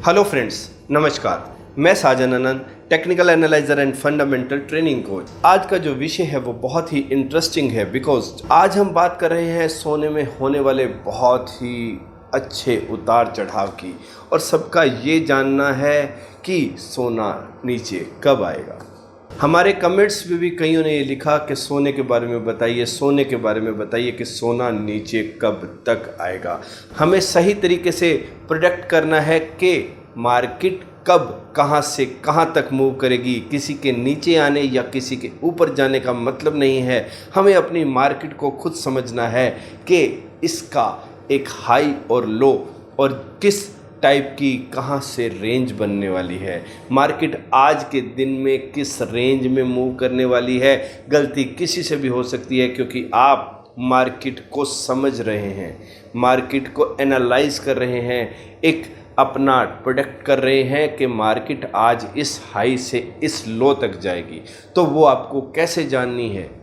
Hello friends, नमस्कार। मैं Sajan Anand, technical analyser and fundamental training coach. आज का जो विषय है वो बहुत ही इंटरेस्टिंग है बिकॉज आज हम बात कर रहे हैं सोने में होने वाले बहुत ही अच्छे उतार चढ़ाव की, और सबका ये जानना है कि सोना नीचे कब आएगा। हमारे कमेंट्स में भी कईयों ने ये लिखा कि सोने के बारे में बताइए, सोने के बारे में बताइए कि सोना नीचे कब तक आएगा। हमें सही तरीके से प्रोडक्ट करना है कि मार्केट कब कहाँ से कहाँ तक मूव करेगी। किसी के नीचे आने या किसी के ऊपर जाने का मतलब नहीं है। हमें अपनी मार्केट को खुद समझना है कि इसका एक हाई और लो और किस टाइप की कहाँ से रेंज बनने वाली है। मार्केट आज के दिन में किस रेंज में मूव करने वाली है। गलती किसी से भी हो सकती है क्योंकि आप मार्केट को समझ रहे हैं, मार्केट को एनालाइज कर रहे हैं, एक अपना प्रोडक्ट कर रहे हैं कि मार्केट आज इस हाई से इस लो तक जाएगी। तो वो आपको कैसे जाननी है?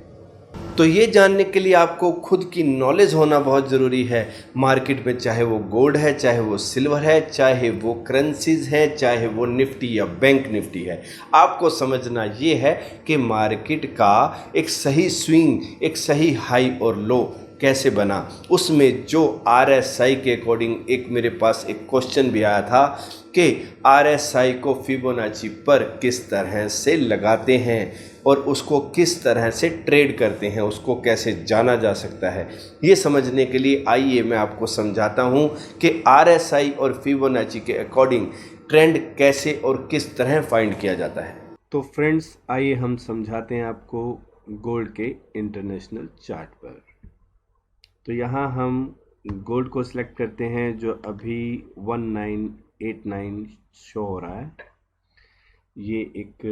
तो ये जानने के लिए आपको खुद की नॉलेज होना बहुत ज़रूरी है। मार्केट में चाहे वो गोल्ड है, चाहे वो सिल्वर है, चाहे वो करेंसीज है, चाहे वो निफ्टी या बैंक निफ्टी है, आपको समझना ये है कि मार्केट का एक सही स्विंग, एक सही हाई और लो कैसे बना। उसमें जो RSI के अकॉर्डिंग एक मेरे पास एक क्वेश्चन भी आया था कि RSI को फिबोनाची पर किस तरह से लगाते हैं और उसको किस तरह से ट्रेड करते हैं, उसको कैसे जाना जा सकता है। ये समझने के लिए आइए मैं आपको समझाता हूँ कि RSI और फिबोनाची के अकॉर्डिंग ट्रेंड कैसे और किस तरह फाइंड किया जाता है। तो फ्रेंड्स, आइए हम समझाते हैं आपको गोल्ड के इंटरनेशनल चार्ट पर। तो यहाँ हम गोल्ड को सिलेक्ट करते हैं जो अभी 1989 शो हो रहा है। ये एक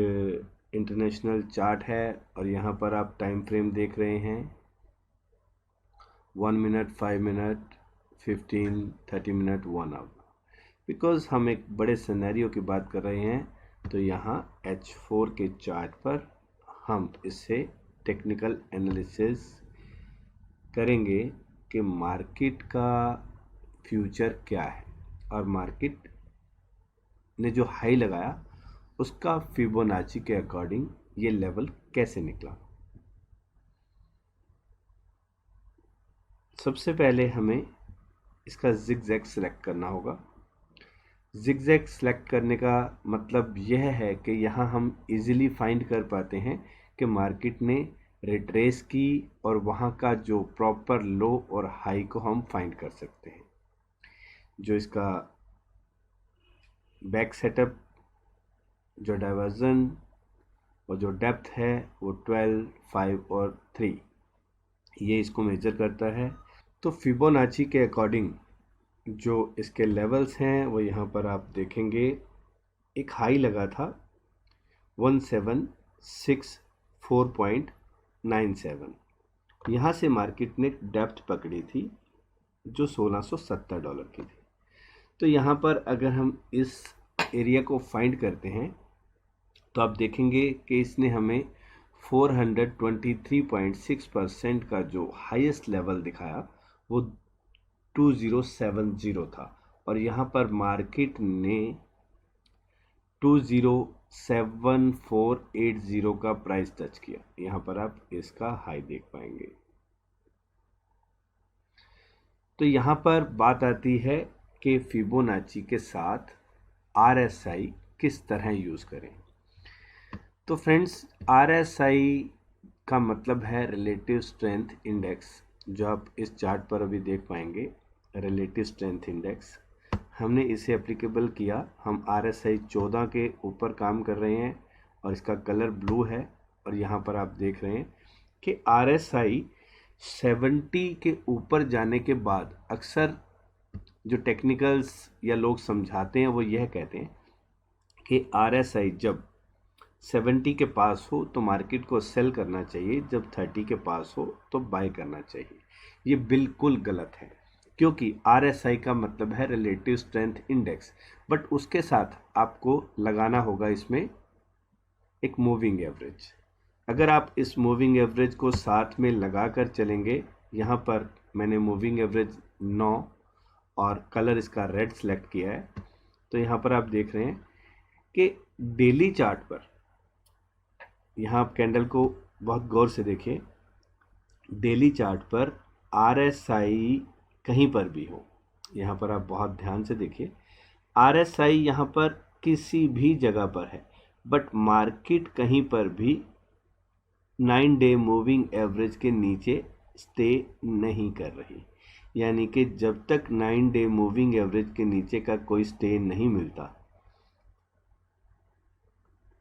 इंटरनेशनल चार्ट है और यहाँ पर आप टाइम फ्रेम देख रहे हैं 1 minute, 5 minute, 15, 30 minute, 1 hour. Because हम एक बड़े सिनेरियो की बात कर रहे हैं तो यहाँ H4 के चार्ट पर हम इससे टेक्निकल एनालिसिस करेंगे कि मार्केट का फ्यूचर क्या है और मार्केट ने जो हाई लगाया उसका फिबोनाची के अकॉर्डिंग ये लेवल कैसे निकला। सबसे पहले हमें इसका जिगजैग सेलेक्ट करना होगा। जिगजैग सेलेक्ट करने का मतलब यह है कि यहाँ हम इजीली फाइंड कर पाते हैं कि मार्केट ने रिट्रेस की और वहाँ का जो प्रॉपर लो और हाई को हम फाइंड कर सकते हैं। जो इसका बैक सेटअप, जो डाइवर्जन और जो डेप्थ है वो 12, 5 और 3 ये इसको मेजर करता है। तो फिबोनाची के अकॉर्डिंग जो इसके लेवल्स हैं वो यहाँ पर आप देखेंगे। एक हाई लगा था 1764.97। यहाँ से मार्केट ने डेप्थ पकड़ी थी जो $1670 की थी। तो यहाँ पर अगर हम इस एरिया को फाइंड करते हैं तो आप देखेंगे कि इसने हमें 423.6% का जो हाईएस्ट लेवल दिखाया वो 2070 था और यहाँ पर मार्केट ने 207480 का प्राइस टच किया। यहाँ पर आप इसका हाई देख पाएंगे। तो यहाँ पर बात आती है कि फिबोनाची के साथ RSI किस तरह यूज़ करें। तो फ्रेंड्स, RSI का मतलब है रिलेटिव स्ट्रेंथ इंडेक्स, जो आप इस चार्ट पर अभी देख पाएंगे। रिलेटिव स्ट्रेंथ इंडेक्स हमने इसे एप्लीकेबल किया। हम RSI 14 के ऊपर काम कर रहे हैं और इसका कलर ब्लू है और यहाँ पर आप देख रहे हैं कि RSI 70 के ऊपर जाने के बाद अक्सर जो टेक्निकल्स या लोग समझाते हैं वो यह कहते हैं कि RSI जब 70 के पास हो तो मार्केट को सेल करना चाहिए, जब 30 के पास हो तो बाय करना चाहिए। ये बिल्कुल गलत है क्योंकि RSI का मतलब है रिलेटिव स्ट्रेंथ इंडेक्स, बट उसके साथ आपको लगाना होगा इसमें एक मूविंग एवरेज। अगर आप इस मूविंग एवरेज को साथ में लगा कर चलेंगे, यहाँ पर मैंने मूविंग एवरेज 9 और कलर इसका रेड सेलेक्ट किया है, तो यहाँ पर आप देख रहे हैं कि डेली चार्ट पर, यहाँ आप कैंडल को बहुत गौर से देखिए, डेली चार्ट पर RSI कहीं पर भी हो, यहाँ पर आप बहुत ध्यान से देखिए, RSI यहाँ पर किसी भी जगह पर है, बट मार्केट कहीं पर भी 9 डे मूविंग एवरेज के नीचे स्टे नहीं कर रही। यानी कि जब तक 9 डे मूविंग एवरेज के नीचे का कोई स्टे नहीं मिलता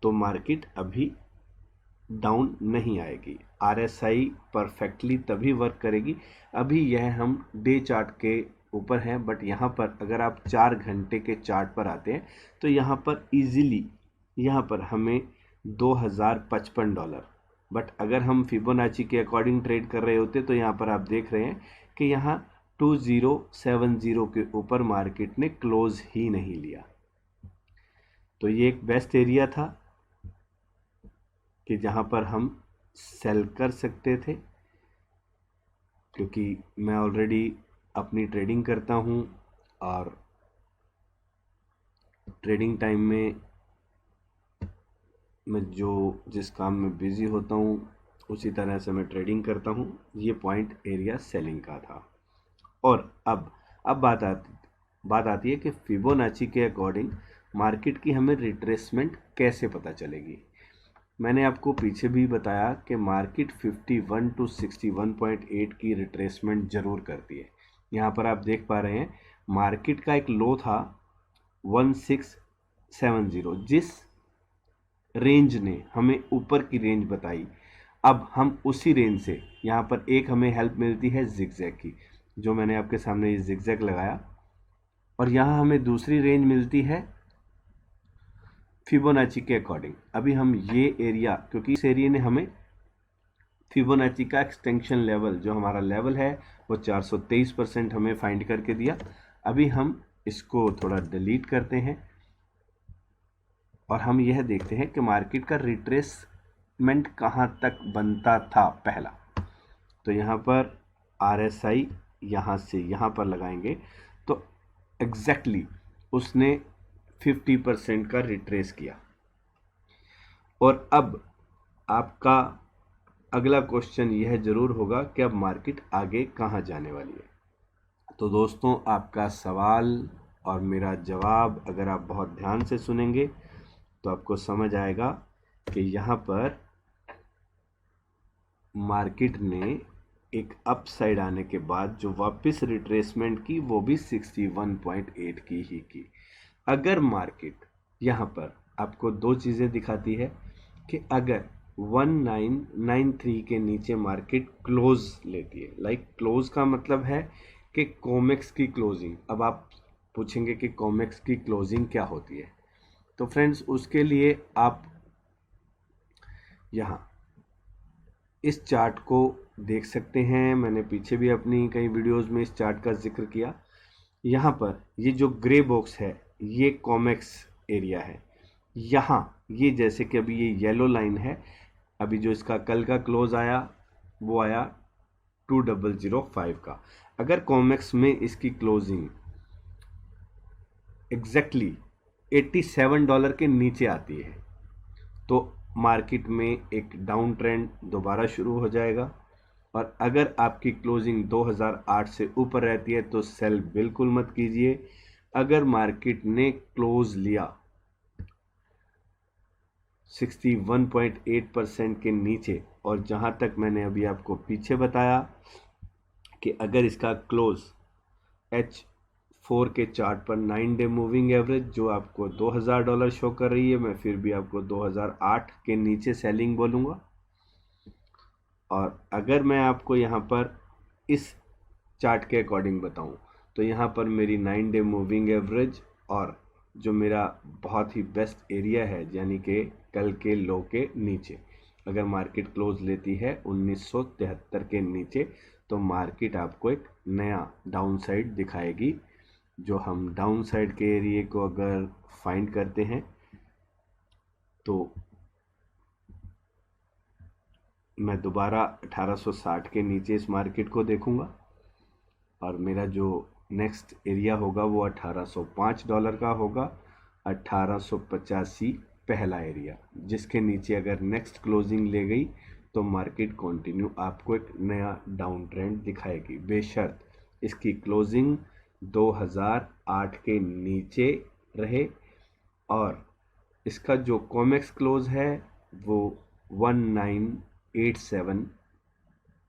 तो मार्केट अभी डाउन नहीं आएगी। RSI परफेक्टली तभी वर्क करेगी। अभी यह हम डे चार्ट के ऊपर हैं, बट यहाँ पर अगर आप 4 घंटे के चार्ट पर आते हैं तो यहाँ पर इजीली यहाँ पर हमें $2055, बट अगर हम फिबोनाची के अकॉर्डिंग ट्रेड कर रहे होते तो यहाँ पर आप देख रहे हैं कि यहाँ 2070 के ऊपर मार्केट ने क्लोज ही नहीं लिया। तो ये एक बेस्ट एरिया था कि जहाँ पर हम सेल कर सकते थे, क्योंकि मैं ऑलरेडी अपनी ट्रेडिंग करता हूँ और ट्रेडिंग टाइम में मैं जिस काम में बिज़ी होता हूँ उसी तरह से मैं ट्रेडिंग करता हूँ। ये पॉइंट एरिया सेलिंग का था। और अब बात आती है कि फिबोनाची के अकॉर्डिंग मार्केट की हमें रिट्रेसमेंट कैसे पता चलेगी। मैंने आपको पीछे भी बताया कि मार्केट 51 to 61.8 की रिट्रेसमेंट ज़रूर करती है। यहाँ पर आप देख पा रहे हैं मार्केट का एक लो था 1670, जिस रेंज ने हमें ऊपर की रेंज बताई। अब हम उसी रेंज से यहाँ पर एक हमें हेल्प मिलती है जिगजैग की, जो मैंने आपके सामने ये जिगजैग लगाया, और यहाँ हमें दूसरी रेंज मिलती है फिबोनाची के अकॉर्डिंग। अभी हम ये एरिया, क्योंकि इस एरिया ने हमें फिबोनाची का एक्सटेंशन लेवल, जो हमारा लेवल है वो 423% हमें फाइंड करके दिया। अभी हम इसको थोड़ा डिलीट करते हैं और हम यह देखते हैं कि मार्केट का रिट्रेसमेंट कहाँ तक बनता था पहला। तो यहाँ पर RSI यहाँ से यहाँ पर लगाएंगे तो एग्जैक्टली उसने 50% का रिट्रेस किया। और अब आपका अगला क्वेश्चन यह ज़रूर होगा कि अब मार्केट आगे कहाँ जाने वाली है। तो दोस्तों, आपका सवाल और मेरा जवाब अगर आप बहुत ध्यान से सुनेंगे तो आपको समझ आएगा कि यहाँ पर मार्केट ने एक अपसाइड आने के बाद जो वापस रिट्रेसमेंट की वो भी 61.8 की ही की। अगर मार्केट यहाँ पर आपको दो चीज़ें दिखाती है कि अगर 1993 के नीचे मार्केट क्लोज लेती है, लाइक क्लोज का मतलब है कि कॉमेक्स की क्लोजिंग। अब आप पूछेंगे कि कॉमेक्स की क्लोजिंग क्या होती है, तो फ्रेंड्स उसके लिए आप यहाँ इस चार्ट को देख सकते हैं। मैंने पीछे भी अपनी कई वीडियोस में इस चार्ट का जिक्र किया। यहाँ पर ये जो ग्रे बॉक्स है ये कॉमेक्स एरिया है। यहाँ ये जैसे कि अभी ये येलो लाइन है, अभी जो इसका कल का क्लोज आया वो आया 2005 का। अगर कॉमेक्स में इसकी क्लोजिंग एग्जैक्टली $87 के नीचे आती है तो मार्केट में एक डाउन ट्रेंड दोबारा शुरू हो जाएगा। और अगर आपकी क्लोजिंग 2008 से ऊपर रहती है तो सेल बिल्कुल मत कीजिए। अगर मार्केट ने क्लोज लिया 61.8% के नीचे, और जहां तक मैंने अभी आपको पीछे बताया कि अगर इसका क्लोज H4 के चार्ट पर 9 डे मूविंग एवरेज जो आपको $2000 शो कर रही है, मैं फिर भी आपको 2008 के नीचे सेलिंग बोलूँगा। और अगर मैं आपको यहाँ पर इस चार्ट के अकॉर्डिंग बताऊँ तो यहाँ पर मेरी 9 डे मूविंग एवरेज और जो मेरा बहुत ही बेस्ट एरिया है यानी कि कल के लो के नीचे, अगर मार्केट क्लोज लेती है 1973 के नीचे तो मार्केट आपको एक नया डाउन साइड दिखाएगी। जो हम डाउन साइड के एरिए को अगर फाइंड करते हैं तो मैं दोबारा 1860 के नीचे इस मार्केट को देखूंगा और मेरा जो नेक्स्ट एरिया होगा वो $1805 का होगा। 1885 पहला एरिया, जिसके नीचे अगर नेक्स्ट क्लोजिंग ले गई तो मार्केट कंटिन्यू आपको एक नया डाउन ट्रेंड दिखाएगी, बेशर्त इसकी क्लोजिंग 2008 के नीचे रहे और इसका जो कॉमेक्स क्लोज है वो 1987,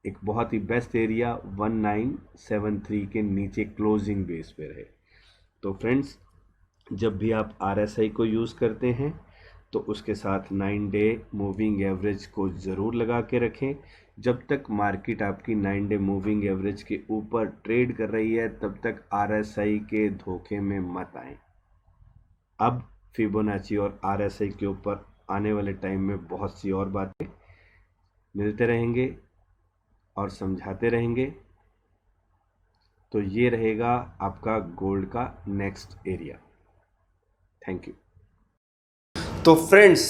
एक बहुत ही बेस्ट एरिया 1973 के नीचे क्लोजिंग बेस पे रहे। तो फ्रेंड्स, जब भी आप RSI को यूज़ करते हैं तो उसके साथ 9 डे मूविंग एवरेज को ज़रूर लगा के रखें। जब तक मार्केट आपकी 9 डे मूविंग एवरेज के ऊपर ट्रेड कर रही है तब तक RSI के धोखे में मत आएं। अब फिबोनाची और RSI के ऊपर आने वाले टाइम में बहुत सी और बातें मिलते रहेंगे और समझाते रहेंगे। तो ये रहेगा आपका गोल्ड का नेक्स्ट एरिया। Thank you. तो फ्रेंड्स,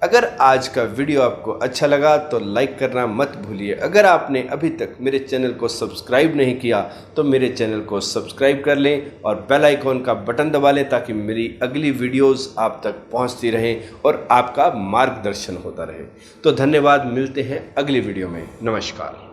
अगर आज का वीडियो आपको अच्छा लगा तो लाइक करना मत भूलिए। अगर आपने अभी तक मेरे चैनल को सब्सक्राइब नहीं किया तो मेरे चैनल को सब्सक्राइब कर लें और बेल आइकॉन का बटन दबा लें ताकि मेरी अगली वीडियोस आप तक पहुंचती रहें और आपका मार्गदर्शन होता रहे। तो धन्यवाद, मिलते हैं अगली वीडियो में। नमस्कार।